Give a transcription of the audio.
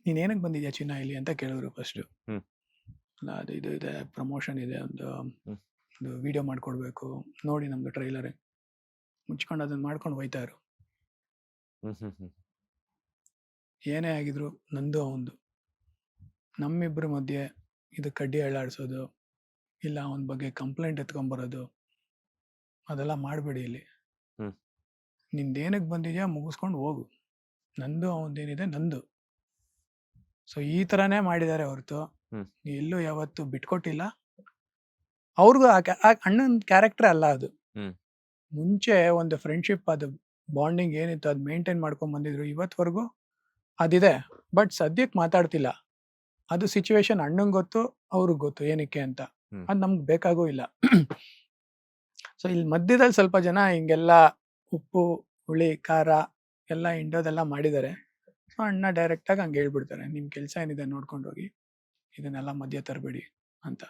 ನೀನ್ ಏನಕ್ಕೆ ಬಂದಿದ್ಯಾ ಚಿನ್ನ ಇಲ್ಲಿ ಅಂತ ಕೇಳಿದ್ರು ಫಸ್ಟ್. ಹ್ಮ್ ಅಲ್ಲ ಅದು ಇದು ಇದೆ, ಪ್ರಮೋಷನ್ ಇದೆ, ಒಂದು ಹ್ಮ್ ವಿಡಿಯೋ ಮಾಡ್ಕೊಡ್ಬೇಕು, ನೋಡಿ ನಮ್ದು ಟ್ರೈಲರ್ ಮುಚ್ಕೊಂಡು ಅದನ್ನ ಮಾಡ್ಕೊಂಡು ಹೋಯ್ತಾ ಇರು. ಹ್ಮ್ ಹ್ಮ್ ಹ್ಮ್ ಏನೇ ಆಗಿದ್ರು ನಂದು ಅವಂದು, ನಮ್ಮಿಬ್ಬರ ಮಧ್ಯೆ ಇದು ಕಡ್ಡಿ ಅಳ್ಳಾಡ್ಸೋದು ಇಲ್ಲ ಅವನ ಬಗ್ಗೆ ಕಂಪ್ಲೇಂಟ್ ಎತ್ಕೊಂಬರೋದು ಅದೆಲ್ಲ ಮಾಡಬೇಡಿ ಇಲ್ಲಿ. ಹ್ಮ್ ನಿಂದೇನಕ್ಕೆ ಬಂದಿದ್ಯಾ ಮುಗಿಸ್ಕೊಂಡು ಹೋಗು, ನಂದು ಅವನದೇನಿದೆ ನಂದು. ಸೊ ಈ ಥರನೇ ಮಾಡಿದ್ದಾರೆ ಹೊರತು ಹ್ಮ್ ಎಲ್ಲೂ ಯಾವತ್ತು ಬಿಟ್ಕೊಟ್ಟಿಲ್ಲ. ಅವ್ರಿಗೂ ಆ ಅಣ್ಣನ ಕ್ಯಾರೆಕ್ಟರ್ ಅಲ್ಲ ಅದು. ಹ್ಮ್ ಮುಂಚೆ ಒಂದು ಫ್ರೆಂಡ್ಶಿಪ್, ಅದು ಬಾಂಡಿಂಗ್ ಏನಿತ್ತು ಅದು ಮೇಂಟೈನ್ ಮಾಡ್ಕೊಂಡ್ ಬಂದಿದ್ರು, ಇವತ್ವರೆಗೂ ಅದಿದೆ. ಬಟ್ ಸದ್ಯಕ್ಕೆ ಮಾತಾಡ್ತಿಲ್ಲ. ಅದು ಸಿಚುವೇಶನ್ ಅಣ್ಣಂಗೆ ಗೊತ್ತು, ಅವ್ರಿಗೆ ಗೊತ್ತು ಏನಕ್ಕೆ ಅಂತ. ಹ್ಮ್ ಅದು ನಮ್ಗೆ ಬೇಕಾಗೂ ಇಲ್ಲ. ಸೊ ಇಲ್ಲಿ ಮಧ್ಯದಲ್ಲಿ ಸ್ವಲ್ಪ ಜನ ಹಿಂಗೆಲ್ಲ ಉಪ್ಪು ಹುಳಿ ಖಾರ ಎಲ್ಲ ಇಂಡೋದೆಲ್ಲ ಮಾಡಿದ್ದಾರೆ. ಸೊ ಅಣ್ಣ ಡೈರೆಕ್ಟಾಗಿ ಹಂಗೆ ಹೇಳ್ಬಿಡ್ತಾರೆ, ನಿಮ್ಮ ಕೆಲಸ ಏನಿದೆ ನೋಡ್ಕೊಂಡು ಹೋಗಿ, ಇದನ್ನೆಲ್ಲ ಮಧ್ಯ ತರಬೇಡಿ ಅಂತ.